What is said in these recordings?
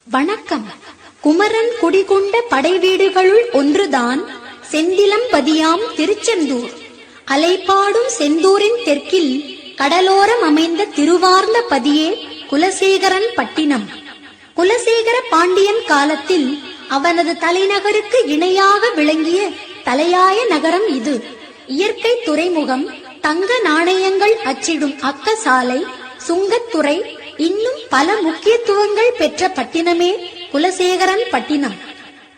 வணக்கம். குமரன் குடிகொண்ட படைவீடுகளுள் ஒன்றுதான் செந்திலம்பதியாம் திருச்செந்தூர். அலைபாடும் செந்தூரின் தெற்கில் கடலோரம் அமைந்த திருவார்ந்த பதியே குலசேகரன் பட்டினம். குலசேகர பாண்டியன் காலத்தில் அவனது தலைநகருக்கு இணையாக விளங்கிய தலையாய நகரம் இது. இயற்கை துறைமுகம், தங்க நாணயங்கள் அச்சிடும் அக்கசாலை, சுங்கத்துறை, இன்னும் பல முக்கியத்துவங்கள் பெற்ற பட்டினமே குலசேகரன் பட்டினம்.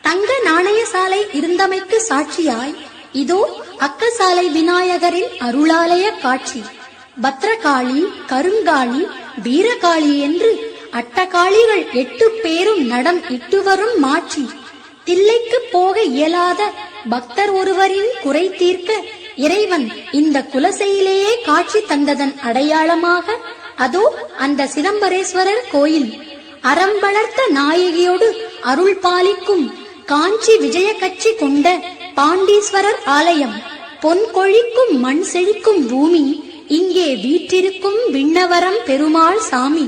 தங்க நாணய சாலை இருந்தமைக்கு சாட்சியாய் இதோ அக்கசாலை விநாயகரின் அருளாலய காட்சி. பத்ரகாளி, கருங்காளி, வீரகாளி என்று அட்டகாளிகள் 8 பேரும் நடம் இட்டு வரும் மாட்சி. தில்லைக்கு போக இயலாத பக்தர் ஒருவரின் குறை தீர்க்க இறைவன் இந்த குலசையிலேயே காட்சி தந்ததன் அடையாளமாக அதோ அந்த சிதம்பரேஸ்வரர் கோயில். அறம் வளர்த்த நாயகியோடு அருள் பாலிக்கும் காஞ்சி விஜய கட்சி கொண்ட பாண்டீஸ்வரர் ஆலயம். பொன் கொழிக்கும் மண் செழிக்கும் பூமி, இங்கே வீற்றிருக்கும் விண்ணவரம் பெருமாள் சாமி.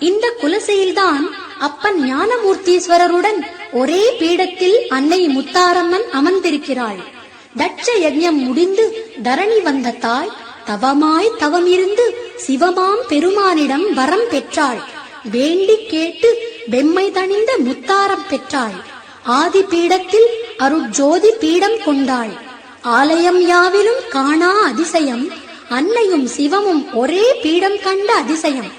இந்த குலசையில்தான் அப்பன் ஞானமூர்த்தீஸ்வரருடன் ஒரே பீடத்தில் அன்னை முத்தாரம்மன் அமர்ந்திருக்கிறாள். தட்ச யஜ்ஞம் முடிந்து தரணி வந்த தாய் தவமாய் தவம் இருந்து சிவமாம் பெருமானிடம் வரம் பெற்றாள். வேண்டி கேட்டு வெம்மை தணிந்த முத்தாரம் பெற்றாள். ஆதி பீடத்தில் அருட்ஜோதி பீடம் கொண்டாள். ஆலயம் யாவிலும் காணா அதிசயம், அன்னையும் சிவமும் ஒரே பீடம் கண்ட அதிசயம்.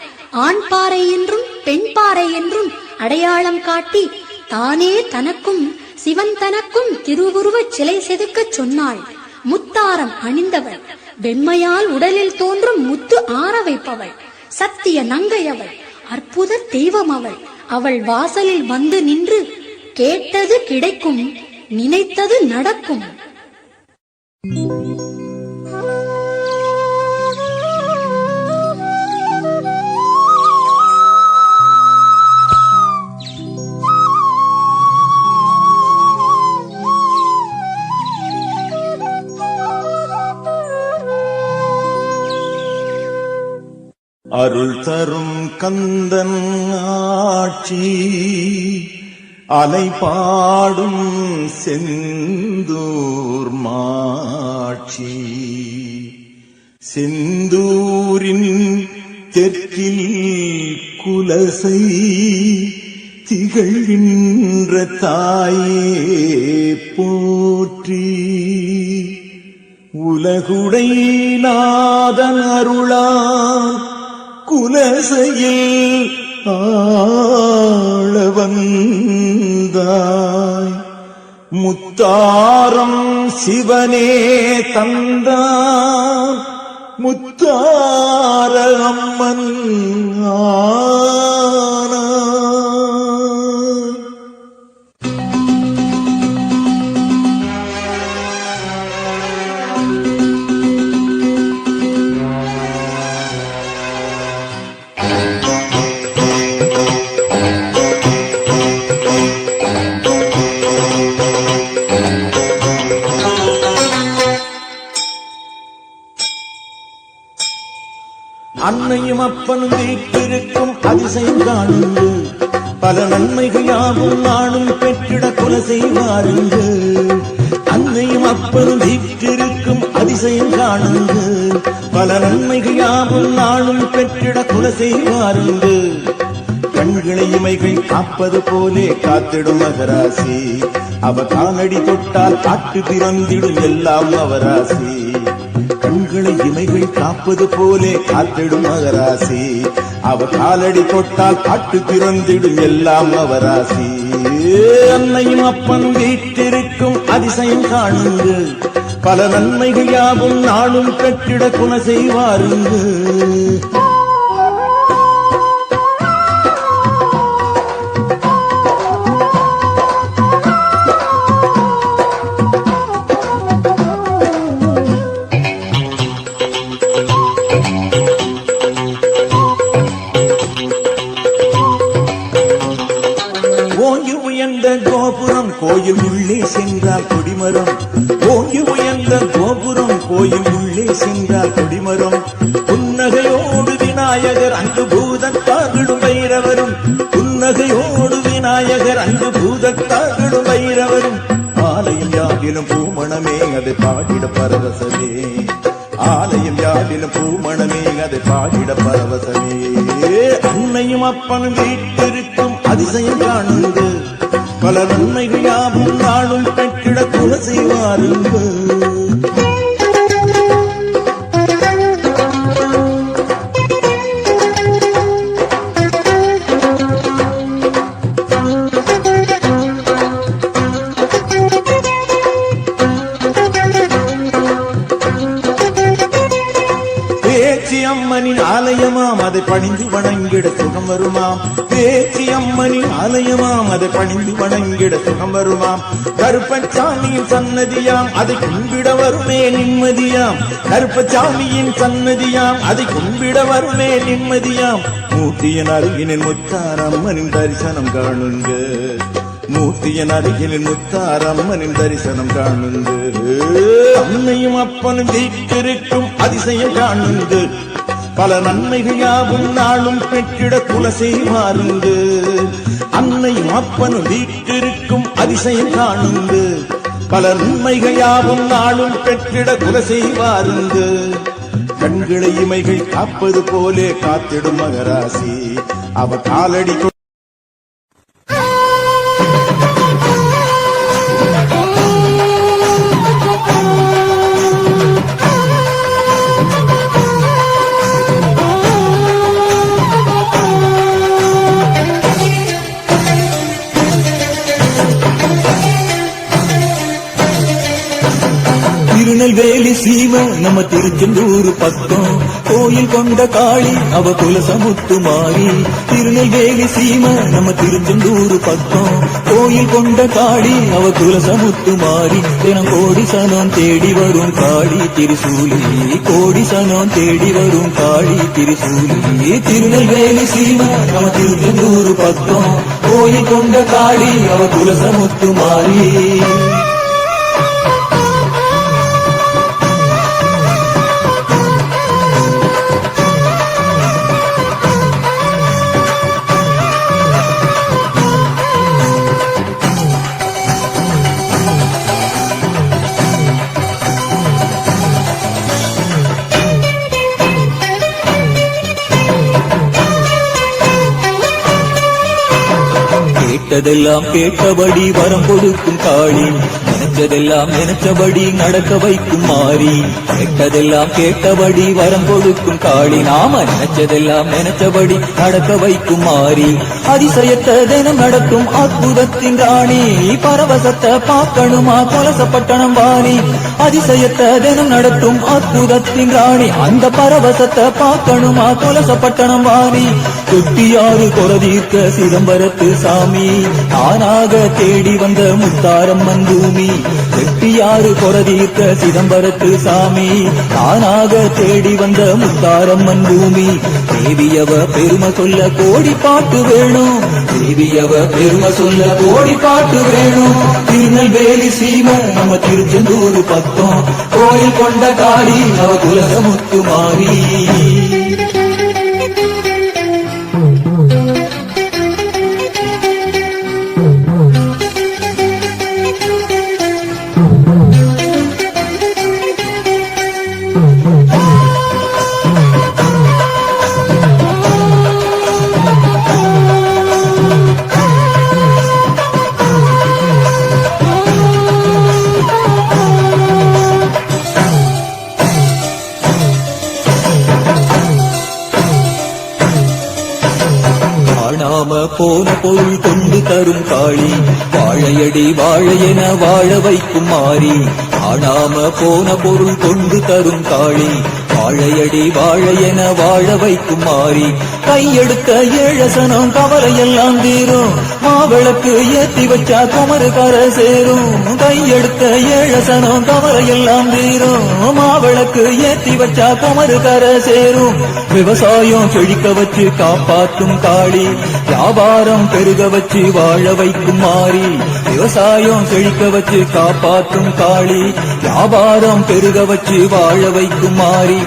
ஆண் பாறை என்றும் பெண் பாறை என்றும் அடையாளம் காட்டி தானே தனக்கும் சிவன் தனக்கும் திருவுருவச் சிலை செதுக்கச் சொன்னாள். முத்தாரம் அணிந்தவள், வெம்மையால் உடலில் தோன்றும் முத்து ஆற வைப்பவள், சத்திய நங்கையவள், அற்புத தெய்வம் அவள். அவள் வாசலில் வந்து நின்று கேட்டது கிடைக்கும், நினைத்தது நடக்கும். அருள் தரும் கந்தன் ஆட்சி, அலைபாடும் செந்தூர் மாட்சி. செந்தூரின் தெற்கில் குலசை திகழ்கின்ற தாயே போற்றி. உலகுடை நாதன் அருளால் குலசையில் ஆள வந்தாய். முத்தாரம் சிவனே தந்தான், முத்தார அம்மன் ஆனாய். அன்னையும் அப்பனும் வீட்டிருக்கும் அதிசயம் காணுங்கள், பல நன்மைகள் யாவும் நாளும் பெற்றிட குலசை வாருங்கள். அன்னையும் அப்பனும் வீட்டிருக்கும் அதிசயம் காணுங்கள், பல நன்மைகள் யாவும் நாளும் பெற்றிட குலசை வாருங்கள். கண்களை இமைகள் காப்பது போலே காத்திடும் மகராசி, அவ காலடி தொட்டால் காட்டு திறந்திடும் எல்லாம் அவராசி. கண்களை இமைகள் காப்பது போலே காத்திடும் மகராசி, அவ காலடி தொட்டால் காட்டு திறந்திடும் எல்லாம் அவராசி. அன்னையும் அப்பன் வீட்டிருக்கும் அதிசயம் காணுங்கள், பல நன்மைகள் யாவும் நாளும் பெற்றிட குண செய்வாருங்கள். கோபுரம் கோயில் உள்ளே சென்றால் கொடிமரம், ஓங்கி உயர்ந்த கோபுரம் கோயில் உள்ளே சென்றால் கொடிமரம். புன்னகையோடு விநாயகர் அங்கு பூதத்தார்களும் பைரவரும், புன்னகையோடு விநாயகர் அன்பு பூதத்தார்களும் வைரவரும் ஆலயம் யாவிலும் பூமணமே அதை பாடிட பரவசமே ஆலயம் யாவிலும் பூமணமே அதை பாடிட பரவசமே அன்னையும் அப்பனும் வீட்டிற்கும் அதிசயம் காணுங்க பல நன்மைகள் யாவும் நாளும் பெற்றிட குல செய்வாருங்க அம்மனின் ஆலயமாம் அதை பணிந்து வணங்கிட சுகம் வருமாம் பேச்சி அம்மனின் ஆலயமாம் அதை பணிந்து வணங்கிட சுகம் வருமாம் கருப்பசாமியின் சன்னதியாம் அதை கும்பிட வருமே நிம்மதியாம் கருப்பசாமியின் சன்னதியாம் அதை கும்பிட வருமே நிம்மதியாம் மூர்த்தியின் அருகினில் முத்தார் அம்மனின் தரிசனம் காணுங்க மூர்த்தியின் அருகினில் முத்தார் அம்மனின் தரிசனம் காணுங்க அன்னையும் அப்பனும் வீட்டிற்கும் அதிசயம் காணுங்க பல நன்மைகள் யாவும் நாளும் பெற்றிட குல செய்வாருங்க அன்னையும் அப்பனும் வீட்டிற்கும் அதிசயம் காணுங்க பல நன்மைகள் யாவும் நாளும் பெற்றிட குல செய்வாருங்க கண்களை இமைகள் காப்பது போலே காத்திடும் மகராசி அவ காலடி திருநெல்வேலி சீமை நம்ம திருச்செந்தூர் பக்கம் கோயில் கொண்ட காளி அவ குலசமுத்து மாறி திருநெல்வேலி சீமை நம்ம திருச்செந்தூர் பக்கம் கோயில் கொண்ட காளி அவ குலசமுத்து மாறி தினம் கோடி சனம் தேடி வரும் காளி திருசூலி கோடி சனம் தேடி வரும் காளி திருசூலி திருநெல்வேலி சீமை நம்ம திருச்செந்தூர் பக்கம் கோயில் கொண்ட காளி அவ குலசமுத்து மாறி கேட்டதெல்லாம் கேட்டபடி வரம் கொடுக்கும் காளி நினைச்சதெல்லாம் நினைச்சபடி நடக்க வைக்கும் மாறி கேட்டதெல்லாம் கேட்டபடி வரம் கொடுக்கும் காளி நாம நினைச்சதெல்லாம் நினைச்சபடி நடக்க வைக்கும் மாறி அதிசயத்தை தினம் நடக்கும் அற்புதத்தின் ராணி பரவசத்தை பார்க்கணுமா கொலசப்பட்டணம் வாணி அதிசயத்தை தினம் நடத்தும் அற்புதத்தின் ராணி அந்த பரவசத்தை பார்க்கணுமா கொலசப்பட்டணம் வாணி தொட்டியாறு கொரதீர்க்க சிதம்பரத்து சாமி தானாக தேடி வந்த முத்தாரம்மன் பூமி தொட்டியாறு கொரதீர்க்க சிதம்பரத்து சாமி தானாக தேடி வந்த முத்தாரம்மன் பூமி தேவியவ பெருமை சொல்ல கோடி பாட்டு வேணும் தேவியவ பெருமை சொல்ல கோடி பாட்டு வேணும் திருநெல்வேலி சீமை நம்ம திருச்செந்தூர் பக்கம் கோயில் கொண்ட காளி அவ குலசமுத்து மாறி போன பொருள் கொண்டு தரும் காளி வாழையடி வாழையென வாழ வைக்கும் மாறி காணாம போன பொருள் கொண்டு தரும் காளி வாழையடி வாழையென வாழ வைக்கும் மாறி கையெடுத்த ஏழசனம் கவலையெல்லாம் தீரும் மாவிளக்கு ஏத்தி வச்சா குமரு கரை சேரும் கையெடுத்த ஏழசனம் கவலையெல்லாம் தீரும் மாவிளக்கு ஏத்தி வச்சா குமரு கரை சேரும் விவசாயம் செழிக்க வச்சு காப்பாற்றும் காளி வியாபாரம் பெருக வச்சு வாழ வைக்கும் மாறி விவசாயம் செழிக்க வச்சு காப்பாற்றும் காளி வியாபாரம் பெருக வச்சு வாழ வைக்கும் மாறி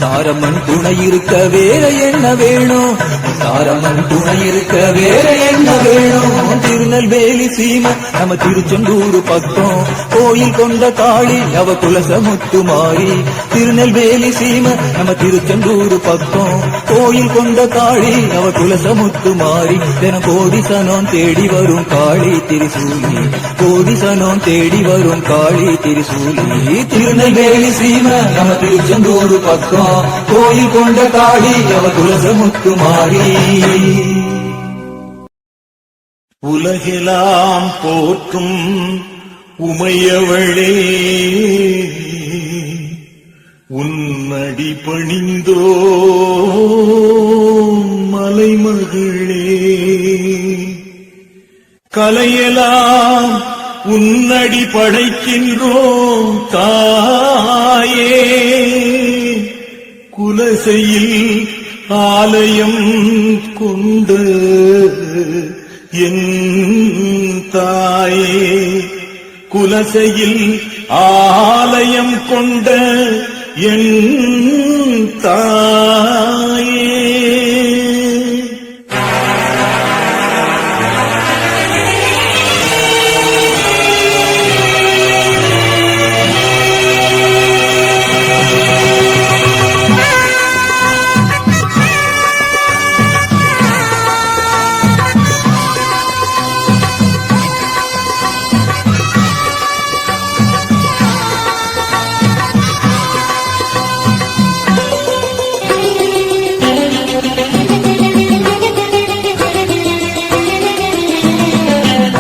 தாரம்மன் துணை இருக்க வேற என்ன வேணும் தாரம்மன் துணை இருக்க வேற என்ன வேணும் திருநெல்வேலி சீமை நம்ம திருச்செந்தூர் பக்கம் கோயில் கொண்ட காளி அவ குலசமுத்து மாறி திருநெல்வேலி சீமை நம்ம திருச்செந்தூர் பக்கம் கோயில் கொண்ட காளி அவ குலசமுத்து மாறி தினம் கோடி சனம் தேடி வரும் காளி திரிசூலி கோடி சனம் தேடி வரும் காளி திரிசூலி திருநெல்வேலி சீமை நம்ம திருச்செந்தூர் பக்கம் கோயில் கொண்ட காளி அவ குலசமுத்து மாறி உலகெல்லாம் போற்றும் உமையவளே உன்னடி பணிந்தோ மலைமகளே கலையெல்லாம் உன்னடி படைக்கின்றோம் தாயே குலசையில் ஆலயம் கொண்டு என் தாயே குலசையில் ஆலயம் கொண்ட என் தாயே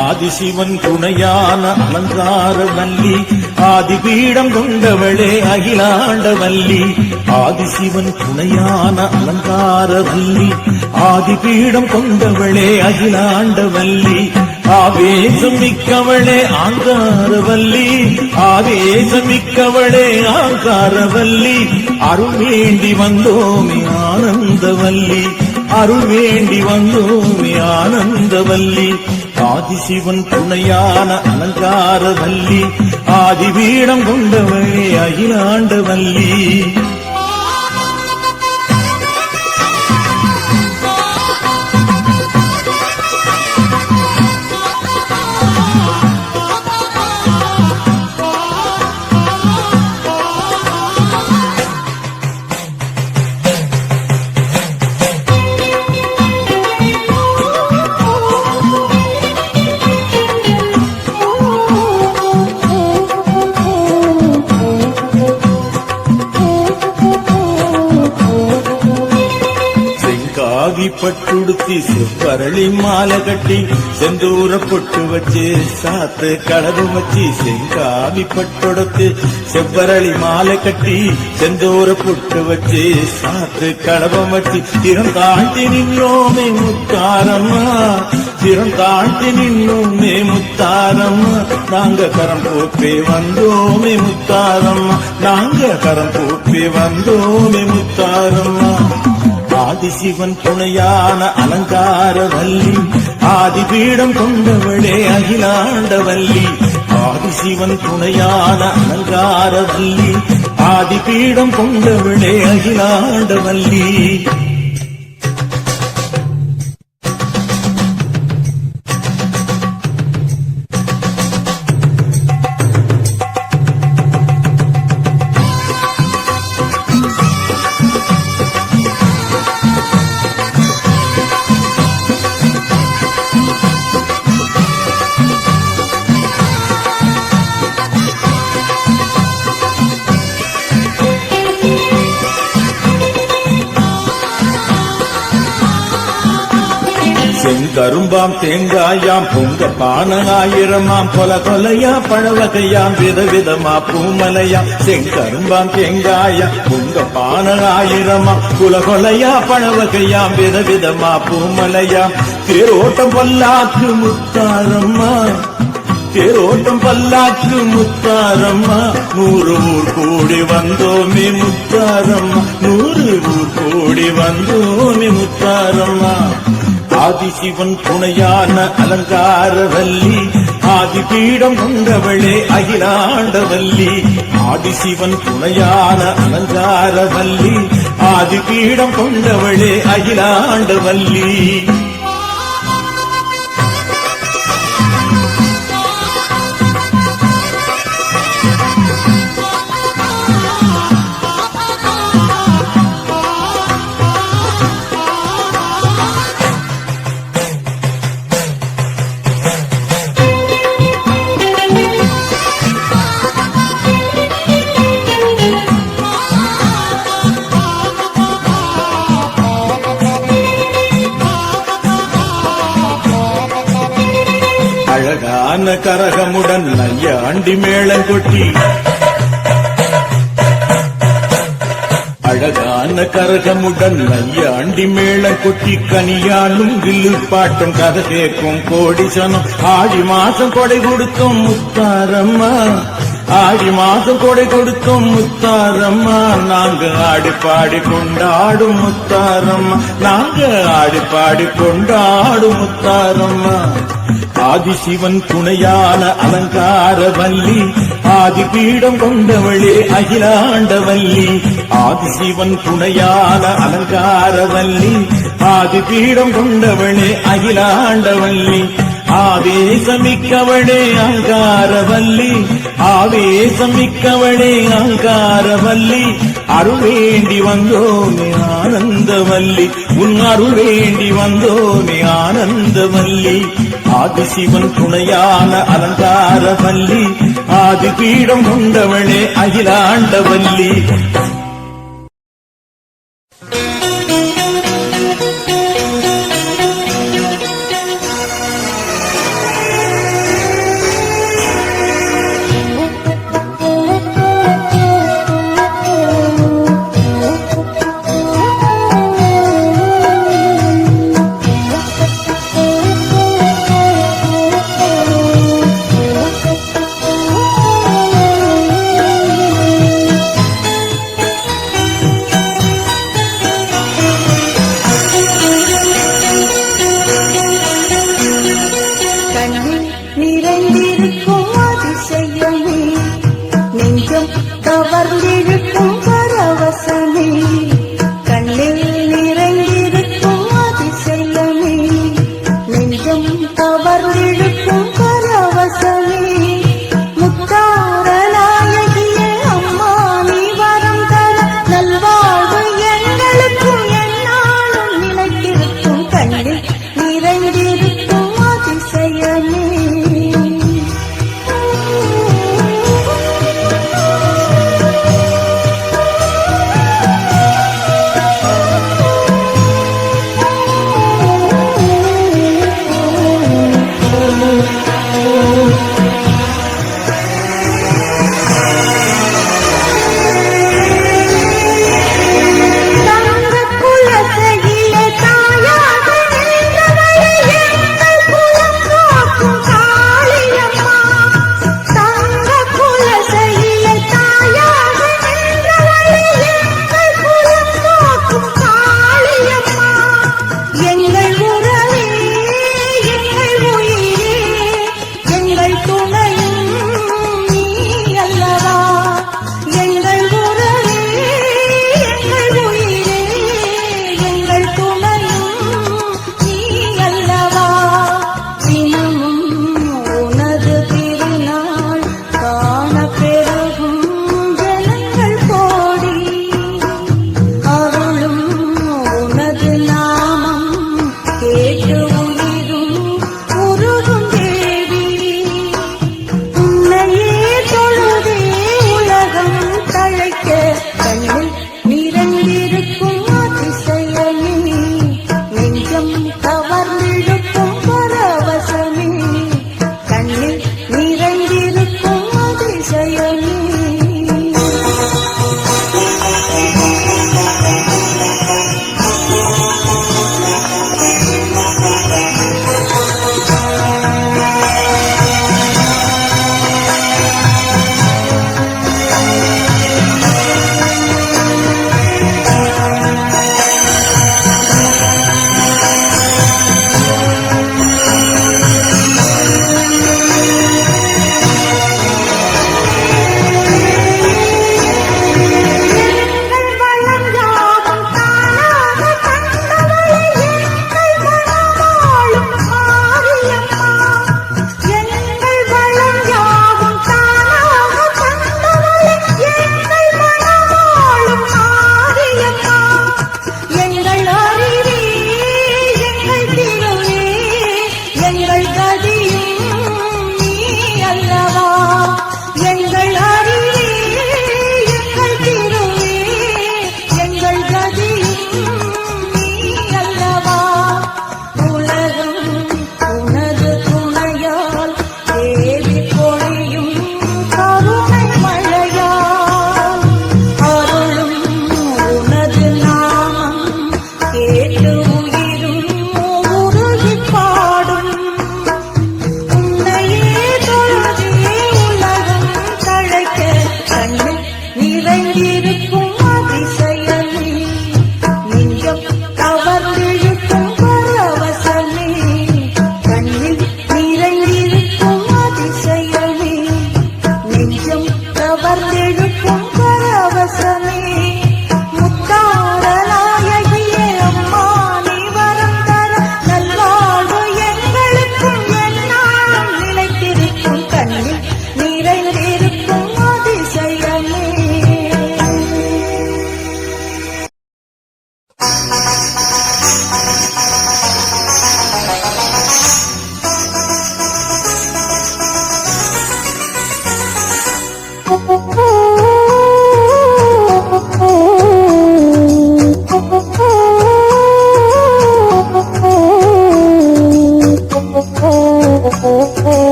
ஆதிசிவன் துணையான அலங்கார வல்லி ஆதிபீடம் கொண்டவளே அகிலாண்ட வல்லி ஆதிசிவன் துணையான அலங்கார வல்லி ஆதிபீடம் கொண்டவளே அகிலாண்ட வல்லி ஆவேசம் மிக்கவளே ஆங்காரவல்லி ஆவேசம் மிக்கவளே ஆங்காரவல்லி அருள் வேண்டி வந்தோமே ஆனந்தவல்லி அருள் வேண்டி வந்தோமே ஆனந்தவல்லி ஆதிசிவன் துணையான அலங்கார வல்லி ஆதிபீடம் கொண்டவளே அகிலாண்ட வல்லி பட்டுடுத்தி செவ்வரளி மாலை கட்டி செந்தூர பொட்டு வச்சு சாத்து கலவு வச்சு செங்காவி பட்டுடுத்து செவ்வரளி மாலை கட்டி செந்தூர பொட்டு வச்சு சாத்து கலவம் வச்சு திறம் தாழ்த்தி நின்னோமே முத்தாரம்மா திறம் தாழ்த்தி நின்னோமே முத்தாரம்மா நாங்க கரம் போப்பே வந்தோமே முத்தாரம்மா நாங்க கரம் போப்பே வந்தோமே முத்தாரம்மா ஆதிசிவன் துணையான அலங்கார வல்லி ஆதிபீடம் கொண்டவளே அகிலாண்ட வல்லி ஆதிசிவன் துணையான அலங்கார வல்லி ஆதிபீடம் கொண்டவளே அகிலாண்ட வல்லி கரும்பாம் தேங்காயாம் பொங்க பானகாயிரமாம் கொல கொலையா பழவகையாம் விதவிதமா பூமலையாம் செங்கரும்பாம் தேங்காயாம் பொங்க பானகாயிரமாம் குல கொலையா பழவகையாம் விதவிதமா பூமலையாம் தேரோட்டம் பல்லாக்கு முத்தாரம்மா தேரோட்டம் பல்லாக்கு முத்தாரம்மா 100 ஊர் கூடி வந்தோமே முத்தாரம்மா 100 ஊர் கூடி வந்தோமே முத்தாரம்மா ஆதிசிவன் துணையான அலங்கார வல்லி ஆதிபீடம் கொண்டவளே அகிலாண்ட வல்லி ஆதிசிவன் துணையான அலங்கார வல்லி ஆதிபீடம் கொண்டவளே அகிலாண்ட வல்லி அழகான கரகமுடன் நையாண்டி மேளம் கொட்டி அழகான கரகமுடன் நையாண்டி மேளம் கொட்டி கனியாலும் வில்லு பாட்டும் கதை கேட்கும் கோடிசனம் ஆடி மாசம் கொடை கொடுத்தோம் முத்தாரம்மா ஆடி மாசம் கொடை கொடுத்தோம் முத்தாரம்மா நாங்க ஆடி பாடி கொண்டாடும் முத்தாரம்மா நாங்க ஆடி பாடி கொண்டாடும் முத்தாரம்மா ஆதிசிவன் துணையான அலங்கார வல்லி ஆதி பீடம் கொண்டவளே அகிலாண்டவல்லி ஆதிசிவன் துணையான அலங்கார வல்லி ஆதி பீடம் கொண்டவளே அகிலாண்டவல்லி ஆவேசமிக்கவளே அங்காரவல்லி ஆவேசமிக்கவளே அங்காரவல்லி அருள் வேண்டி வந்தோமே ஆனந்தவல்லி உன் அருள் வேண்டி வந்தோமே ஆனந்தவல்லி ஆதிசிவன் துணையான அலங்காரவல்லி ஆதி பீடம் கொண்டவளே அகிலாண்டவல்லி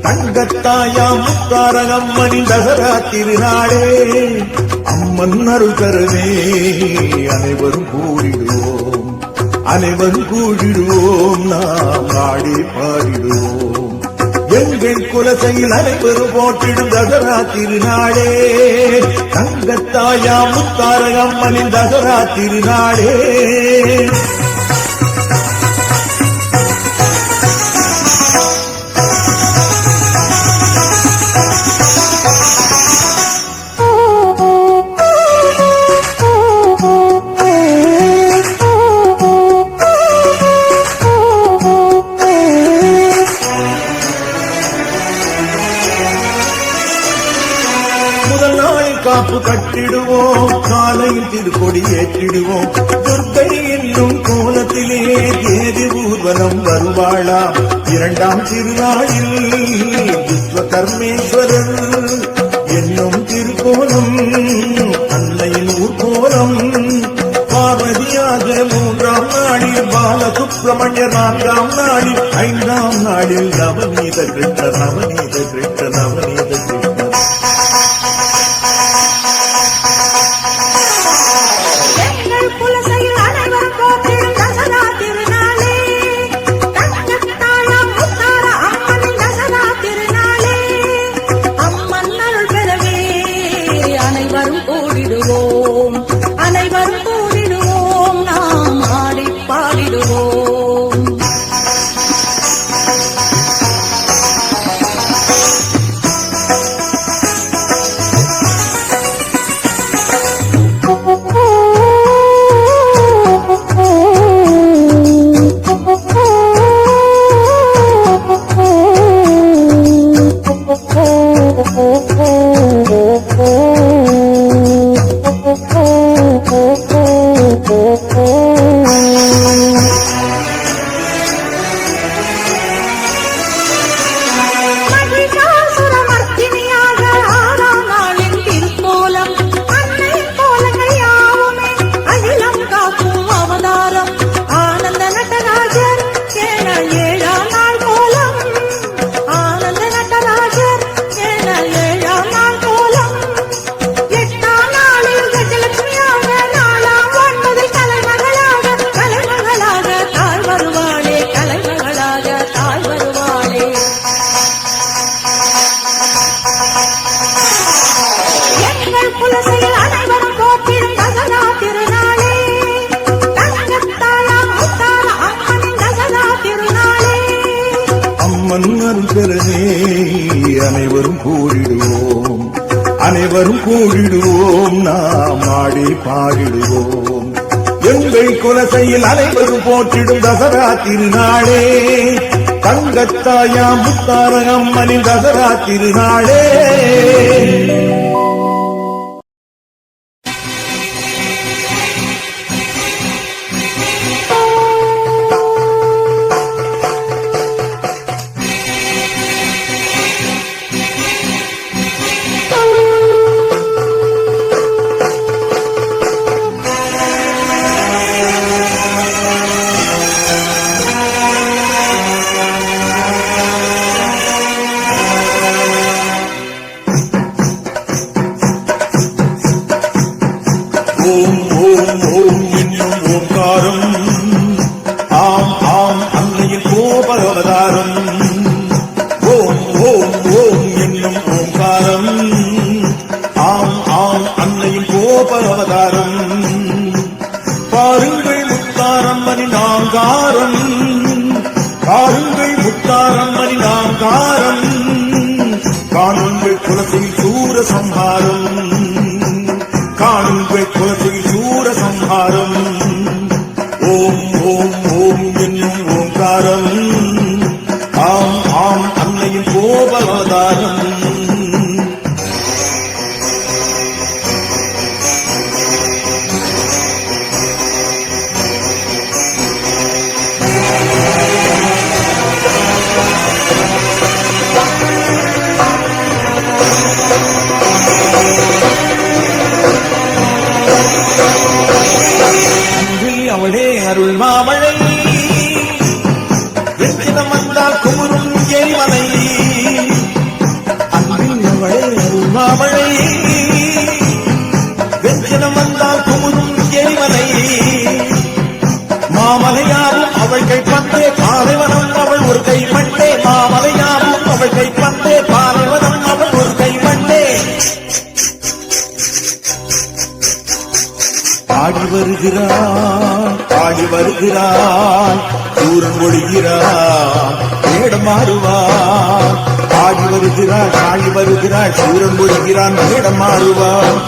தங்கத்தாயா முத்தாரகம்மணி தசரா திருநாளே அம்மன் அருள் தரவே அனைவரும் கூடிடுவோம் அனைவரும் கூடிடுவோம் நாம் ஆடி பாடிடுவோம் எங்கள் குலசையில் அனைவரும் போட்டிடும் தசரா திருநாளே தங்கத்தாயா முத்தாரகம்மனின் தசரா திருநாளே காப்பு கட்டிடுவோம் காலையில் திருக்கொடி ஏற்றிடுவோம் துர்க்கை என்னும் கோலத்திலே தேதி ஊர்வலம் வருவாளா இரண்டாம் திருநாளில் விஸ்வகர்மேஸ்வரர் என்னும் திருக்கோலம் அன்னையின் ஊர்கோலம் பார்வதியாக மூன்றாம் நாளில் பாலசுப்பிரமணியர் நான்காம் நாளில் ஐந்தாம் நாளில் நவநீத கிருஷ்ணர் நவநீத கிருஷ்ணர் நவநீத கிருஷ்ணர் அனைவரும் கூடிடுவோம் நாம் ஆடி பாடிடுவோம் அனைவரும் கூடிடுவோம் அனைவரும் கூடிடுவோம் நாம் ஆடி பாடிடுவோம் எங்கள் குலசையில் அனைவரும் போற்றிடும் தசரா திருநாளே தங்கத்தாயா முத்தாரகம்மனின் தசரா திருநாளே ஓம் ஓம் ஓம் என்னும் ஓங்காரம் ஆம் ஆம் அன்னையின் கோபவதாரம் ஓம் ஓம் ஓம் என்னும் ஓங்காரம் ஆம் ஆம் அன்னையின் கோபவதாரம் பாருங்கள் முத்தாரம்மனின் ஆங்காரம் பாருங்கள் முத்தாரம்மனின் ஆங்காரம் காணுங்கள் குலத்தில் சூர சம்ஹாரம் காணுங்கள் குலத்தில் சூர சம்ஹாரம் ஓம் ஓம் ஓம் என்னும் ஓங்காரம் ஆம் ஆம் அன்னையின் கோபவதாரம் அவளே அருள் மாமழை வெற்றிடம் வந்தால் குமுறும் எரிமலை ஆடுவார். ஆடி வருகிறாள் ஆடி வருகிறாள் சூரன் வருகிறான் வேடம் மாறுவார்.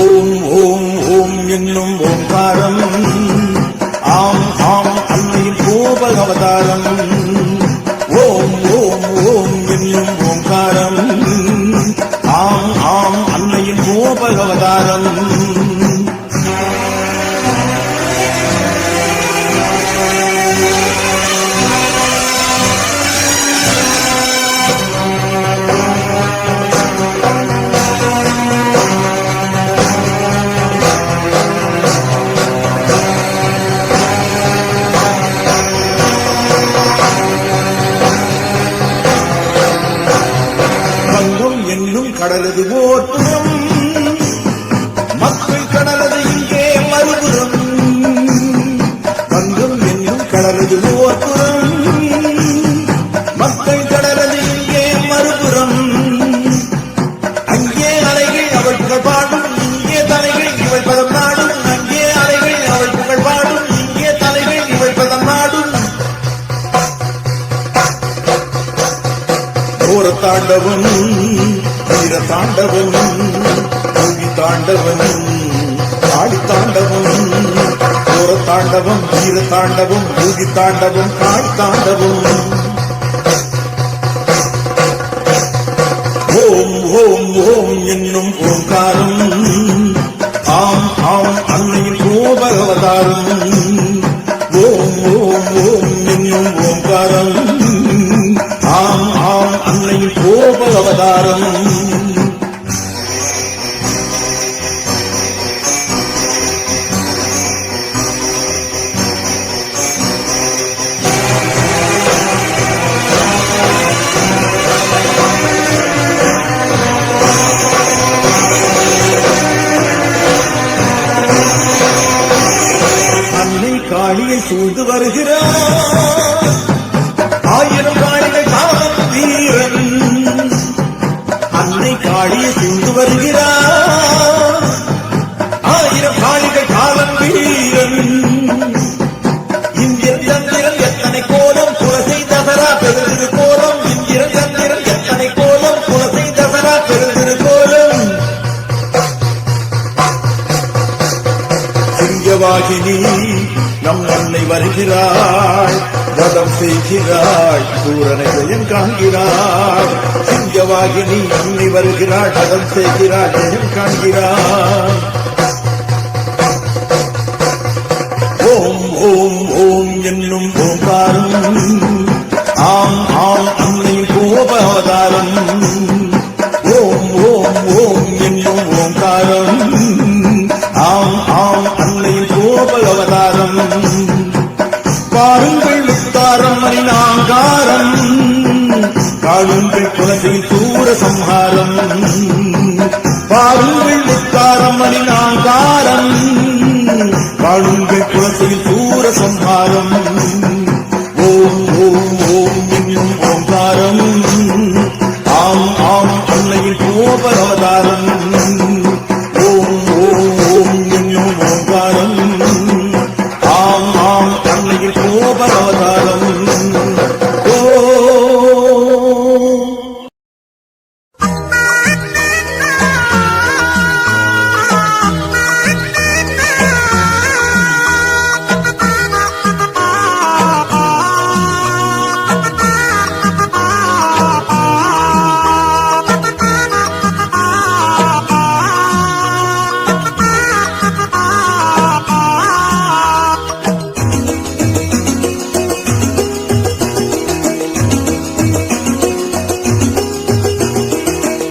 ஓம் ஓம் ஓம் என்னும் ஓங்காரம் ஆம் ஆம் அன்னையின் கோப அவதாரம். ஓம் ஓம் ஓம் என்னும் ஓங்காரம் ஆம் ஆம் அன்னையின் கோப அவதாரம். கடலது ஓர்புறம் மக்கள் கடலது இங்கே மறுபுறம். வங்கம் என்னும் கடலது ஓர்புறம் மக்கள் கடலது இங்கே மறுபுறம். அங்கே அலைகள் அவள் புகழ் பாடும் இங்கே தலைகள் இவள் பதம் நாடும். அங்கே அலைகள் அவள் புகழ் பாடும் இங்கே தலைகள் இவள் பதம் நாடும். கோர தாண்டவன் வீர தாண்டவன் கல்வி தாண்டவன் ஆடி தாண்டவன். கோர தாண்டவம் வீர தாண்டவம் பூகி தாண்டவம் ஆடி தாண்டவம். ஓம் ஓம் ஓம் என்னும் ஓங்காரம் ஆம் ஆம் அன்னையின் கோப அவதாரம். ஓம் ஓம் ஓம் என்னும் ஓங்காரம் ஆம் ஆம் அன்னையின் கோப அவதாரம். அன்னை காளியை சூழ்ந்து வருகிறார் ஆயிரம் காளிகள் காவல் வீரன். அன்னை காளியை சூழ்ந்து வருகிறார் ஆயிரம் காளிகள் காவல் வீரன். இந்திரன் சந்திரன் எத்தனை கோலம் குலசை தசரா பெருதிரு கோலம். இந்திரன் சந்திரன் எத்தனை கோலம் குலசை தசரா பெருதிரு கோலம். சிங்கவாகினி நம் அன்னை வருகிறாள் வதம் செய்கிறாள் சூரனை ஜெயம் காண்கிறாள். சிங்கவாகினி அன்னை வருகிறாள் வதம் செய்கிறாள் ஜெயம் காண்கிறாள். ஓம் ஓம் ஓம் என்னும் ஓங்காரம் ஆம் ஆம் அன்னையின் கோப அவதாரம். ஓம் ஓம் ஓம் என்னும் ஓங்காரம் ஆம் ஆம் அன்னையின் கோப அவதாரம். பாருங்கள் உத்தாரம் மணிநாங்காரம் காணுங்கள் குலசையின் சூர சம்ஹாரம். பாருங்கள் உத்தாரம் மணிநாங்காரம் காணுங்கள் குலசையின் சூர சம்ஹாரம். ஓம் ஓம் ஓம் என்னும் ஓங்காரம் ஆம் ஆம் அன்னையின் கோப அவதாரம். ஓம் ஓம் ஓம் என்னும் ஓங்காரம் ஆம் ஆம் அன்னையின் கோப அவதாரம்.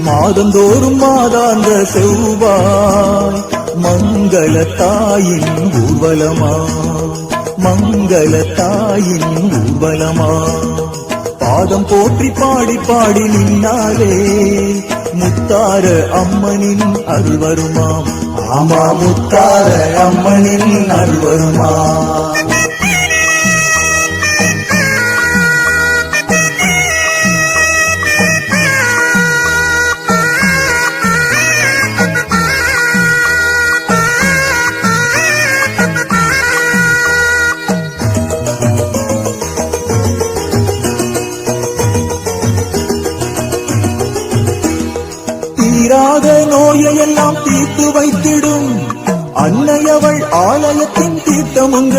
மாதந்தோறும் மாதாந்த செவ்வாய் மங்கள தாயின் ஊர்வலமா மங்கள தாயின் ஊர்வலமா. பாதம் போற்றி பாடி பாடி நின்னாலே முத்தார அம்மனின் அருள் வருமாம். ஆமா முத்தார அம்மனின் அருள் வருமா. தீர்த்து வைத்திடும் அன்னையவள் ஆலயத்தின் தீர்த்தமுங்க,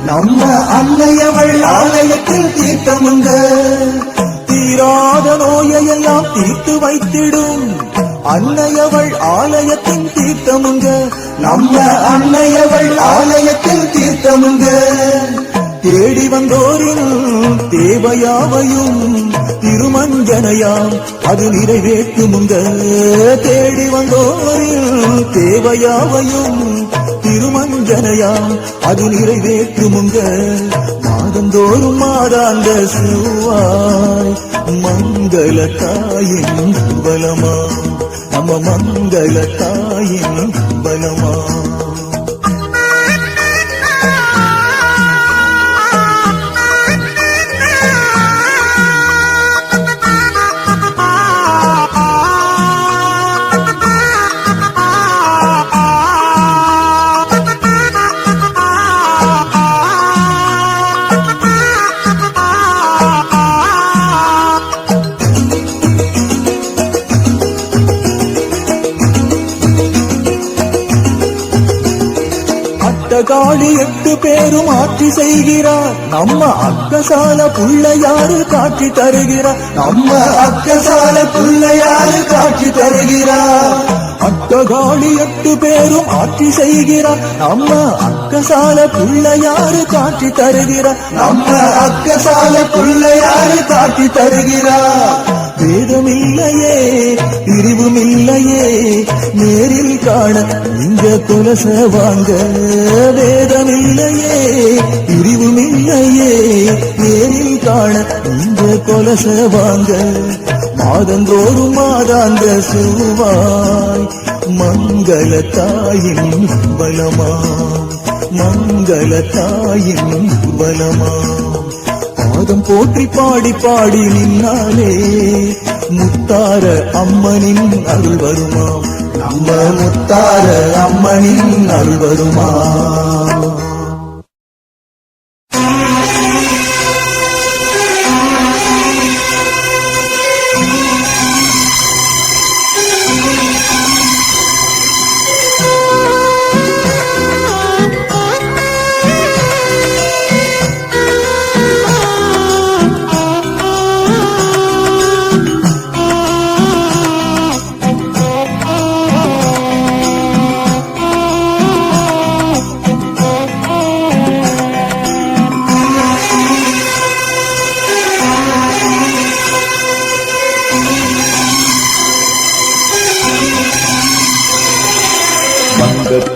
நம்ம அன்னையவள் ஆலயத்தின் தீர்த்தமுங்க. தீராத நோயையெல்லாம் தீர்த்து வைத்திடும் அன்னையவள் ஆலயத்தின் தீர்த்தமுங்க, நம்ம அன்னையவள் ஆலயத்தின் தீர்த்தமுங்க. தேடி வந்தோரின் தேவையாவையும் திருமஞ்சனையாம் அது நிறைவேற்றுமுங்க. தேடி வந்தோரின் தேவையாவையும் திருமஞ்சனையாம் அது நிறைவேற்றுமுங்க. மாதந்தோறும் மாதாந்த செவ்வாய் மங்கள தாயின் பலமா, நம்ம மங்கள தாயின் பலமா. காளி 8 பேரும் ஆட்சி செய்கிறார், நம்ம அக்கசால புள்ளையாறு காட்சி தருகிறார், நம்ம அக்கசால புள்ளையாறு காட்சி தருகிறார். அட்டகாளி 8 பேரும் ஆட்சி செய்கிறார், நம்ம அக்கசால புள்ளையாறு காட்சி தருகிறார், நம்ம அக்கசால புள்ளையாறு காட்சி தருகிறார். வேதமில்லையே பிரிவுமில்லையே நேரில் காண இங்க துலச வாங்க, வேதமில்லையே பிரிவுமில்லையே நேரில் காண இங்க கொலச வாங்க. மாதந்தோறும் மாதாந்த செவ்வாய் மங்கள தாயின் பலமா, மங்கள தாயின் பலமா. பாதம் போற்றி பாடி பாடி நின்னாலே முத்தார அம்மனின் அருள் வருமா, நம்ம முத்தார அம்மனின் அருள் வருமா.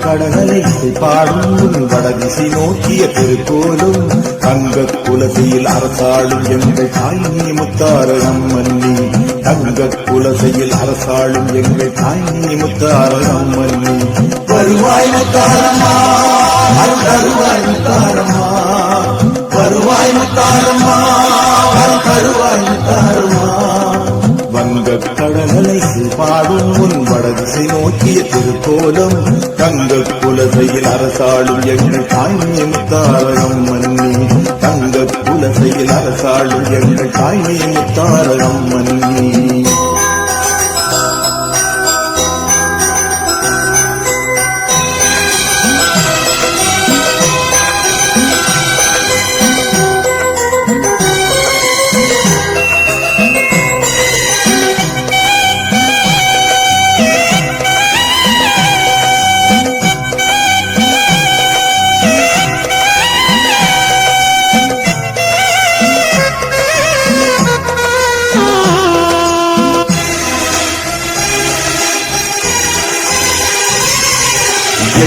கடலை பாடும் வடதிசை நோக்கிய திருக்கோலும் தங்க குலசையில் அரசாளும் எங்கள் தாய்நீ முத்தார அம்மன்னி, தங்க குலசையில் அரசாளும் எங்கள் தாய்நீ முத்தார அம்மன்னி. வருவாய் முத்தாரம்மா, வருவாய் முத்தாரம்மா, வருவாய் முத்தாரம்மா, வருவாய் முத்தாரம்மா. வங்க கடலை பாடும் உன் வடதிசை நோக்கிய திருக்கோலம் தங்க குலசையில் அரசாளும் எங்கள் தாய்நீ முத்தார அம்மன்னி, தங்க குலசையில் அரசாளும் எங்கள் தாய்நீ முத்தார அம்மன்னி.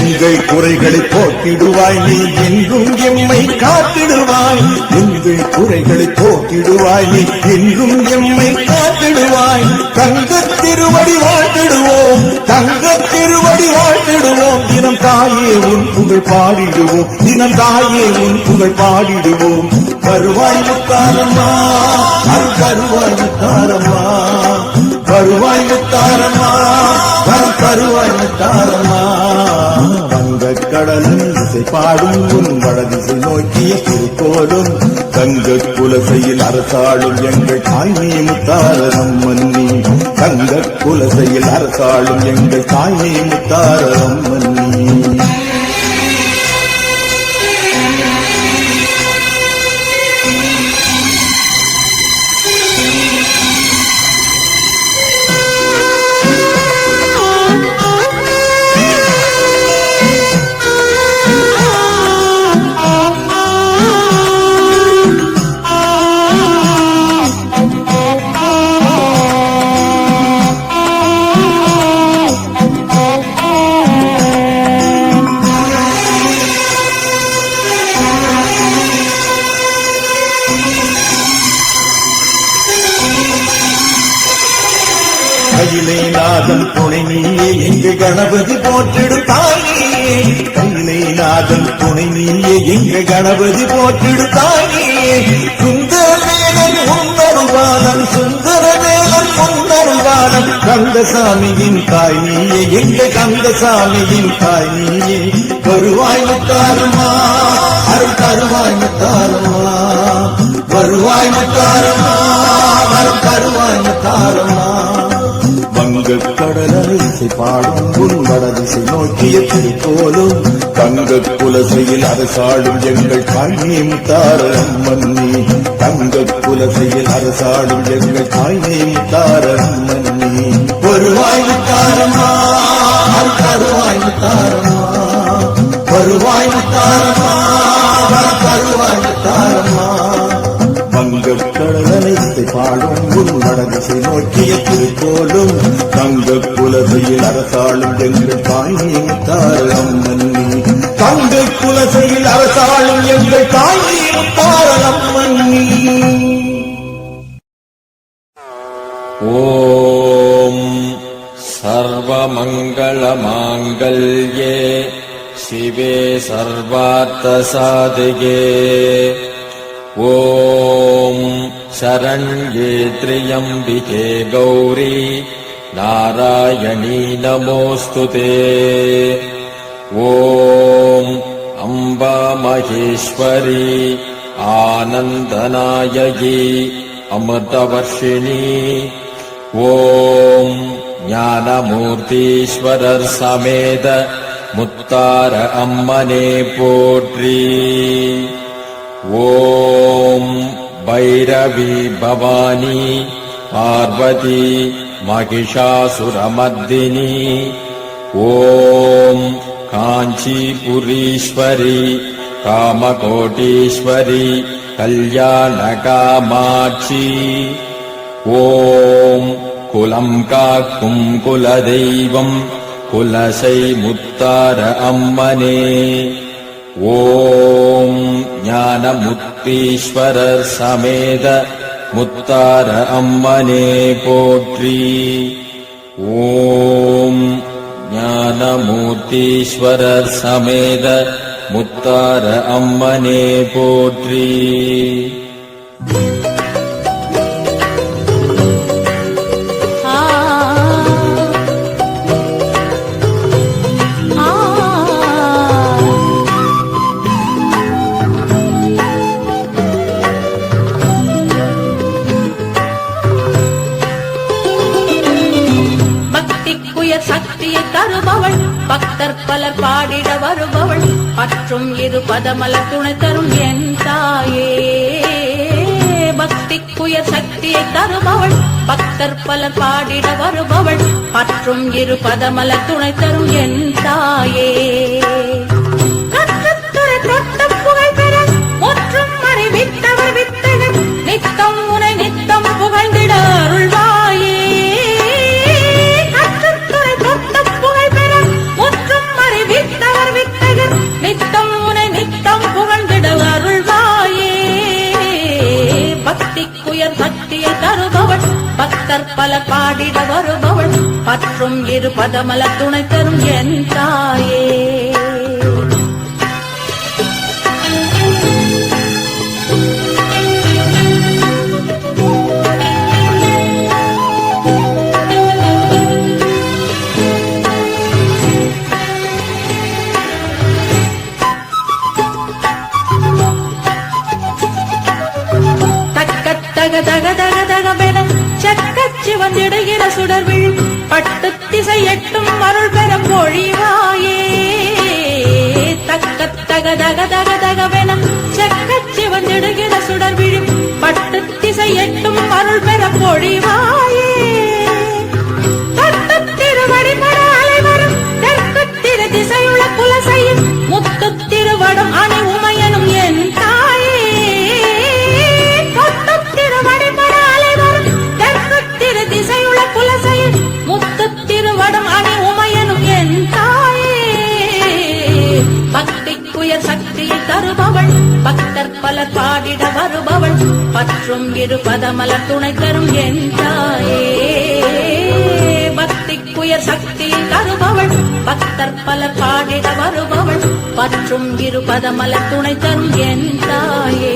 எங்கள் குறைகளை போக்கிடுவாய் நீ என்றும் எம்மை காத்திடுவாய், எங்கள் குறைகளை போக்கிடுவாய் நீ என்றும் எம்மை காத்திடுவாய். தங்கத் திருவடி வாழ்த்திடுவோம், தங்கத் திருவடி வாழ்த்திடுவோம், தினம் தாயே உன் புகழ் பாடிடுவோம், தினம் தாயே உன் புகழ் பாடிடுவோம். வருவாய் முத்தாரம்மா, வருவாய் முத்தாரம்மா, வருவாய் முத்தாரம்மா, வருவாய் முத்தாரம்மா. வங்க கடலில் இசை பாடும் உன் வடதிசை நோக்கிய திருக்கோலும் தங்க குலசையில் அரசாளும் எங்கள் தாய்மை முத்தார அம்மன் நீ தங்க குலசையில் அரசாளும் எங்கள் தாய்மை முத்தார அம்மன் நீ கையிலேநாதன் துணை நீயே எங்கு கணபதி போற்றிடும் தாயே கையிலேநாதன் துணை நீயே எங்கு கணபதி போற்றிடும் தாயே சுந்தரவேலன் உன்னருவாதன் சுந்தரவேலன் உன்னருவாதன் கந்தசாமியின் தாய் நீயே எங்க கந்தசாமியின் தாய் நீயே வருவாய் முத்தாரம்மா அருள் தருவாய் முத்தாரம்மா வருவாய் முத்தாரம்மா அருள் தருவாய் முத்தாரம்மா தங்கக் கடலரிசை பாடும் உன்வடதிசை நோக்கிய திருக்கோலும் தங்கக் குலசையில் அரசாடும் எங்கள் தாய்மை முத்தார அம்மன் நீ தங்கக் குலசையில் அரசாடும் எங்கள் தாய்மை முத்தார அம்மன் நீ வருவாய் முத்தாரம்மா தருவாய் முத்தாரம்மா வருவாய் முத்தாரம்மா தருவாய் முத்தாரம்மா தங்கக் கடலரிசை பாடும் உன்வடதிசை நோக்கிய திருக்கோலும் தங்கக் குலசையில் அரசாளும் எங்கள் தாய்மை முத்தார அம்மன் நீ தங்கக் குலசையில் அரசாளும் எங்கள் தாய்மை முத்தார அம்மன் நீ ஓம் சர்வமங்கள மாங்கல்யே சிவே சர்வார்த்த சாதிகே ஓம் சரண்யே த்ரியம்பிகே கௌரி நாராயணீ நமோஸ்துதே ஓம் அம்பா மகேஸ்வரி ஆனந்தநாயகி அமிர்தவர்ஷிணி ஓம் ஞானமூர்த்தீஸ்வரர் சமேத முத்தார அம்மனே போற்றி ஓம் பைரவி பவானி பார்வதி மகிஷாசுரமர்தினி ஓம் காஞ்சிபுரீஸ்வரி காமகோட்டீஸ்வரி கல்யாணகாமாட்சி ஓம் குலம் காக்கும் குலதெய்வம் குலசை முத்தார அம்மனே ஓம் ஞானமுக்தீஸ்வரர் சமேத முத்தார அம்மனே போற்றி ஓம் ஞானமூர்த்தீஸ்வரர் சமேத முத்தார அம்மனே போற்றி சக்தியை தருபவள் பக்தர் பலர் பாடிட வருபவள் பற்றும் இரு பதமல துணை தரும் என் தாயே பக்திக்குயர் சக்தியை தருபவள் பக்தர் பலர் பாடிட வருபவள் பற்றும் இரு பதமல துணை தரும் என் தாயே கற்றுத்துறை தொட்ட புகழ் பெற முற்றும் அறிவித்தவர் வித்தகர் நித்தம் உனை நித்தம் புகழ்ந்திட அருள்வாயே நித்தம் உனை நித்தம் புகழ்ந்திட அருள்வாயே பக்திக்குயர் சக்தியை தருபவள் பக்தர் பல பாடிட வருபவள் பற்றும் இரு பதமல துணை தரும் என் தாயே தக தக தக தகவென சக்கச்சி வந்திடுகிற சுடர் விழும் பட்டு திசை எட்டும் அருள் பெற பொழிவாயே தக்க தக தக தக தகவென சக்கச்சி வந்திடுகிற சுடர் விழும் பட்டு திசை எட்டும் அருள் பெற பொழிவாயே தட்டு திருவடிபட அலைவரும் தெற்கு திரு திசையுள்ள குலசையும் முத்து திருவடம் அணி உமையனும் என் தாயே தொட்டு திருவடிபட அலைவரும் தெற்கு திரு திசையுள்ள குலசையும் முத்து திருவடம் அணி உமையனும் என் தாயே பக்திக்குயர் சக்தியை தருபவள் பக்தர் பலர் பாடிட வருபவள் பற்றும் இரு பதமலர் துணை தரும் என் தாயே பக்திக்குயர் சக்தியை தருபவள் பக்தர் பலர் பாடிட வருபவள் பற்றும் இரு பதமலர் துணை தரும் என் தாயே